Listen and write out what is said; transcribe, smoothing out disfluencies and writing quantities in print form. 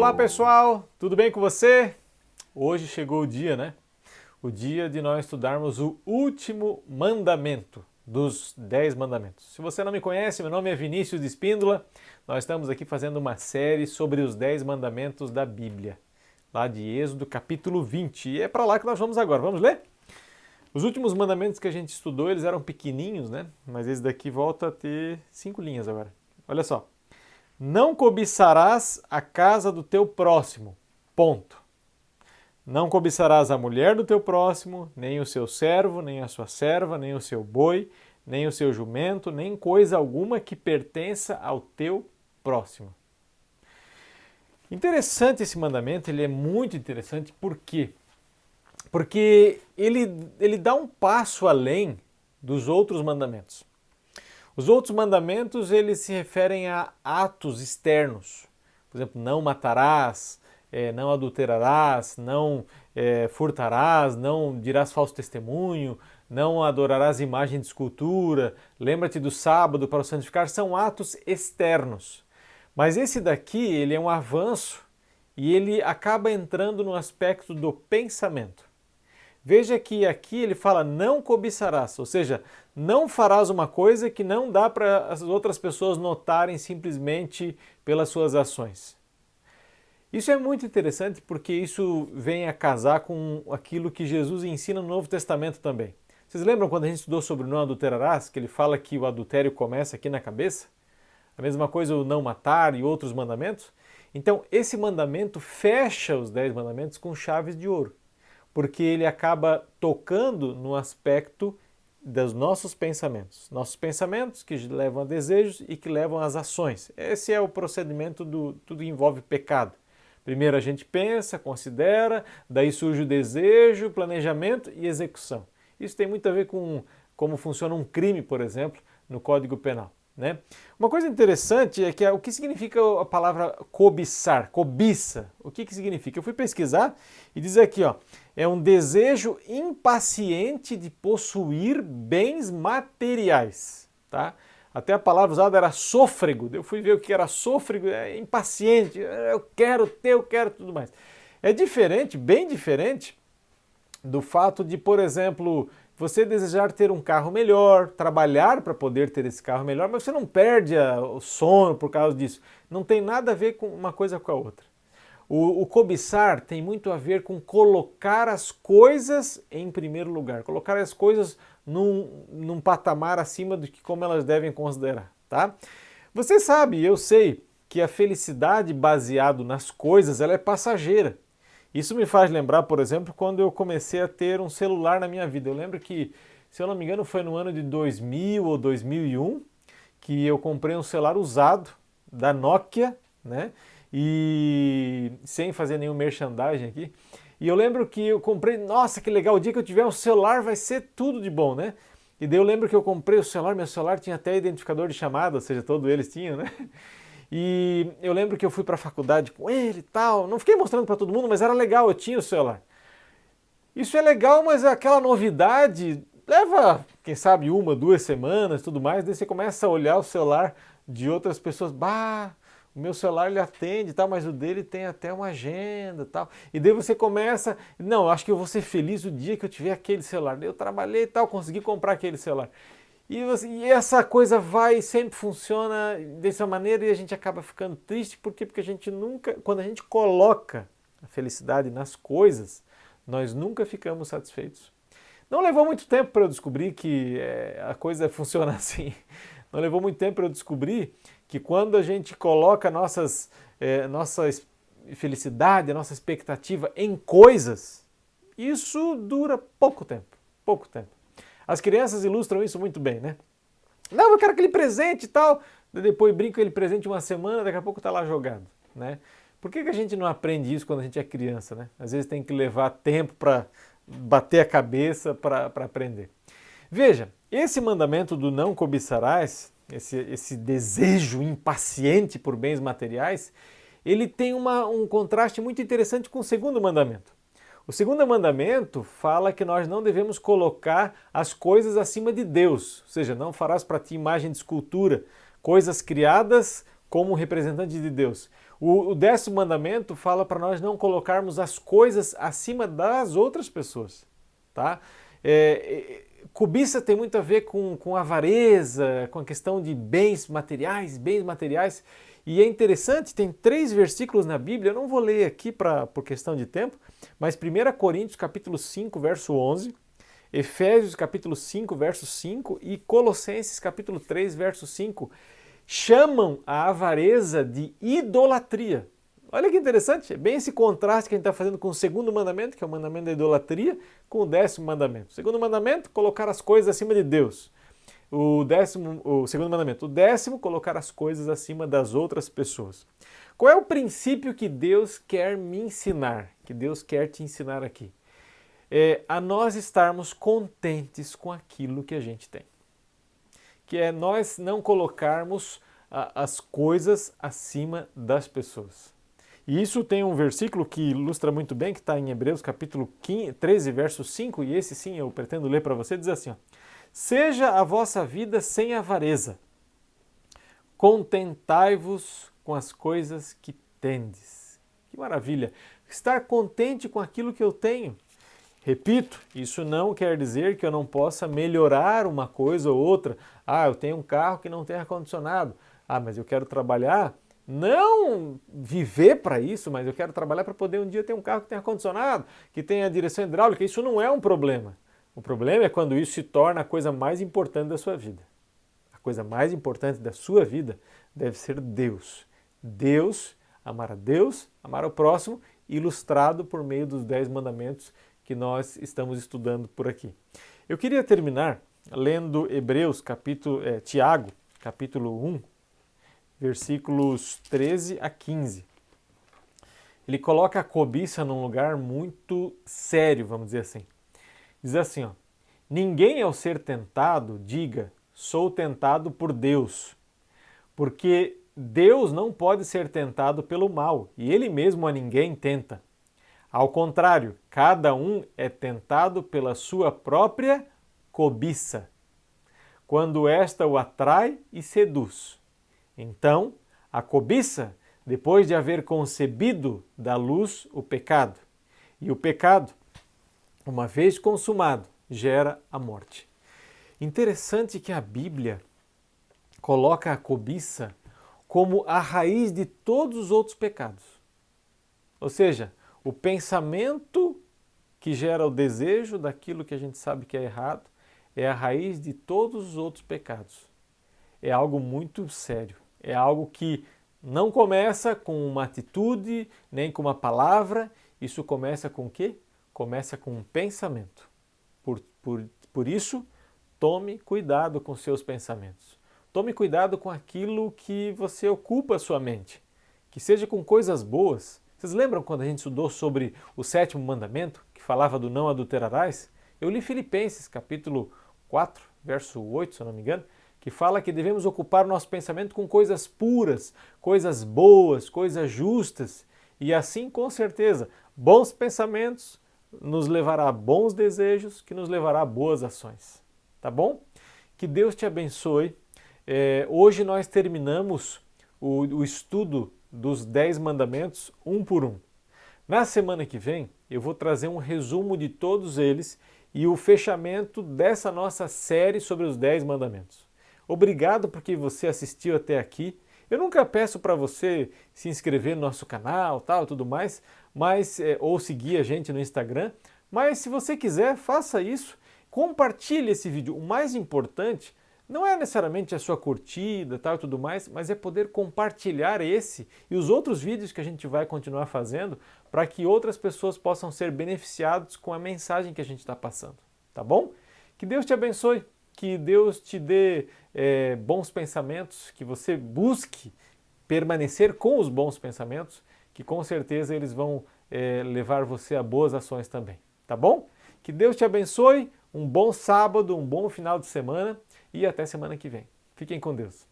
Olá pessoal, tudo bem com você? Hoje chegou o dia, né? O dia de nós estudarmos o último mandamento dos 10 mandamentos. Se você não me conhece, meu nome é Vinícius de Espíndola. Nós estamos aqui fazendo uma série sobre os 10 mandamentos da Bíblia, lá de Êxodo capítulo 20. E é para lá que nós vamos agora. Vamos ler? Os últimos mandamentos que a gente estudou, eles eram pequenininhos, né? Mas esse daqui volta a ter 5 linhas agora. Olha só. Não cobiçarás a casa do teu próximo. Ponto. Não cobiçarás a mulher do teu próximo, nem o seu servo, nem a sua serva, nem o seu boi, nem o seu jumento, nem coisa alguma que pertença ao teu próximo. Interessante esse mandamento, ele é muito interessante, por quê? Porque ele dá um passo além dos outros mandamentos. Os outros mandamentos, eles se referem a atos externos. Por exemplo, não matarás, não adulterarás, não furtarás, não dirás falso testemunho, não adorarás imagem de escultura, lembra-te do sábado para o santificar, são atos externos. Mas esse daqui, ele é um avanço e ele acaba entrando no aspecto do pensamento. Veja que aqui ele fala não cobiçarás, ou seja, não farás uma coisa que não dá para as outras pessoas notarem simplesmente pelas suas ações. Isso é muito interessante porque isso vem a casar com aquilo que Jesus ensina no Novo Testamento também. Vocês lembram quando a gente estudou sobre o não adulterarás, que ele fala que o adultério começa aqui na cabeça? A mesma coisa o não matar e outros mandamentos? Então esse mandamento fecha os 10 mandamentos com chaves de ouro, porque ele acaba tocando no aspecto dos nossos pensamentos. Nossos pensamentos que levam a desejos e que levam às ações. Esse é o procedimento do tudo envolve pecado. Primeiro a gente pensa, considera, daí surge o desejo, planejamento e execução. Isso tem muito a ver com como funciona um crime, por exemplo, no Código Penal, né? Uma coisa interessante é que o que significa a palavra cobiçar, cobiça? O que significa? Eu fui pesquisar e diz aqui, ó, é um desejo impaciente de possuir bens materiais, tá? Até a palavra usada era sôfrego. Eu fui ver o que era sôfrego, é impaciente, eu quero ter, eu quero tudo mais. É diferente, bem diferente do fato de, por exemplo, você desejar ter um carro melhor, trabalhar para poder ter esse carro melhor, mas você não perde o sono por causa disso. Não tem nada a ver com uma coisa com a outra. O cobiçar tem muito a ver com colocar as coisas em primeiro lugar, colocar as coisas num patamar acima do que como elas devem considerar, tá? Você sabe, eu sei, que a felicidade baseada nas coisas ela é passageira. Isso me faz lembrar, por exemplo, quando eu comecei a ter um celular na minha vida. Eu lembro que, se eu não me engano, foi no ano de 2000 ou 2001 que eu comprei um celular usado da Nokia, né? E sem fazer nenhum merchandising aqui. E eu lembro que eu comprei, nossa, que legal, o dia que eu tiver um celular vai ser tudo de bom, né? E daí eu lembro que eu comprei o celular, meu celular tinha até identificador de chamada, ou seja, todos eles tinham, né? E eu lembro que eu fui para a faculdade com ele e tal, não fiquei mostrando para todo mundo, mas era legal, eu tinha o celular. Isso é legal, mas aquela novidade leva, quem sabe, 1, 2 semanas, tudo mais, daí você começa a olhar o celular de outras pessoas, bah, o meu celular ele atende e tal, mas o dele tem até uma agenda e tal. E daí você começa, não, acho que eu vou ser feliz o dia que eu tiver aquele celular. Daí eu trabalhei e tal, consegui comprar aquele celular. E essa coisa vai, sempre funciona dessa maneira e a gente acaba ficando triste, por quê? Porque a gente nunca, quando a gente coloca a felicidade nas coisas, nós nunca ficamos satisfeitos. Não levou muito tempo para eu descobrir que a coisa funciona assim. Não levou muito tempo para eu descobrir que quando a gente coloca nossa felicidade, a nossa expectativa em coisas, isso dura pouco tempo, pouco tempo. As crianças ilustram isso muito bem, né? Não, eu quero aquele presente e tal, depois brinco aquele presente uma semana, daqui a pouco está lá jogado, né? Por que a gente não aprende isso quando a gente é criança, né? Às vezes tem que levar tempo para bater a cabeça para aprender. Veja, esse mandamento do não cobiçarás, esse desejo impaciente por bens materiais, ele tem um contraste muito interessante com o segundo mandamento. O segundo mandamento fala que nós não devemos colocar as coisas acima de Deus, ou seja, não farás para ti imagem de escultura, coisas criadas como representante de Deus. O 10º mandamento fala para nós não colocarmos as coisas acima das outras pessoas, tá? Cobiça tem muito a ver com avareza, com a questão de bens materiais, e é interessante, tem 3 versículos na Bíblia, eu não vou ler aqui por questão de tempo, mas 1 Coríntios capítulo 5, verso 11, Efésios capítulo 5, verso 5 e Colossenses capítulo 3, verso 5, chamam a avareza de idolatria. Olha que interessante, é bem esse contraste que a gente está fazendo com o 2º mandamento, que é o mandamento da idolatria, com o 10º mandamento. O 2º mandamento, colocar as coisas acima de Deus. O 2º mandamento. O 10º, colocar as coisas acima das outras pessoas. Qual é o princípio que Deus quer me ensinar, que Deus quer te ensinar aqui? A nós estarmos contentes com aquilo que a gente tem. Que é nós não colocarmos as coisas acima das pessoas. E isso tem um versículo que ilustra muito bem, que está em Hebreus capítulo 13, verso 5, e esse sim eu pretendo ler para você, diz assim, ó, seja a vossa vida sem avareza, contentai-vos com as coisas que tendes. Que maravilha! Estar contente com aquilo que eu tenho. Repito, isso não quer dizer que eu não possa melhorar uma coisa ou outra. Eu tenho um carro que não tem ar-condicionado. Mas eu quero trabalhar, não viver para isso, mas eu quero trabalhar para poder um dia ter um carro que tenha ar-condicionado, que tenha direção hidráulica. Isso não é um problema. O problema é quando isso se torna a coisa mais importante da sua vida. A coisa mais importante da sua vida deve ser Deus. Amar ao próximo, ilustrado por meio dos 10 mandamentos que nós estamos estudando por aqui. Eu queria terminar lendo Tiago, capítulo 1, versículos 13 a 15. Ele coloca a cobiça num lugar muito sério, vamos dizer assim. Diz assim, ó, ninguém ao ser tentado diga, sou tentado por Deus, porque Deus não pode ser tentado pelo mal, e Ele mesmo a ninguém tenta. Ao contrário, cada um é tentado pela sua própria cobiça, quando esta o atrai e seduz. Então, a cobiça, depois de haver concebido, dá luz o pecado. E o pecado, uma vez consumado, gera a morte. Interessante que a Bíblia coloca a cobiça como a raiz de todos os outros pecados. Ou seja, o pensamento que gera o desejo daquilo que a gente sabe que é errado é a raiz de todos os outros pecados. É algo muito sério. É algo que não começa com uma atitude, nem com uma palavra. Isso começa com o quê? Começa com um pensamento. Por isso, tome cuidado com seus pensamentos. Tome cuidado com aquilo que você ocupa a sua mente. Que seja com coisas boas. Vocês lembram quando a gente estudou sobre o 7º mandamento, que falava do não adulterarás? Eu li Filipenses, capítulo 4, verso 8, se eu não me engano, que fala que devemos ocupar o nosso pensamento com coisas puras, coisas boas, coisas justas. E assim, com certeza, bons pensamentos nos levará a bons desejos, que nos levará a boas ações. Tá bom? Que Deus te abençoe. Hoje nós terminamos o estudo dos 10 mandamentos, um por um. Na semana que vem, eu vou trazer um resumo de todos eles e o fechamento dessa nossa série sobre os 10 mandamentos. Obrigado porque você assistiu até aqui. Eu nunca peço para você se inscrever no nosso canal, tudo mais, ou seguir a gente no Instagram, mas se você quiser, faça isso. Compartilhe esse vídeo. O mais importante não é necessariamente a sua curtida e tudo mais, mas é poder compartilhar esse e os outros vídeos que a gente vai continuar fazendo para que outras pessoas possam ser beneficiadas com a mensagem que a gente está passando. Tá bom? Que Deus te abençoe, que Deus te dê bons pensamentos, que você busque permanecer com os bons pensamentos, que com certeza eles vão levar você a boas ações também. Tá bom? Que Deus te abençoe, um bom sábado, um bom final de semana e até semana que vem. Fiquem com Deus.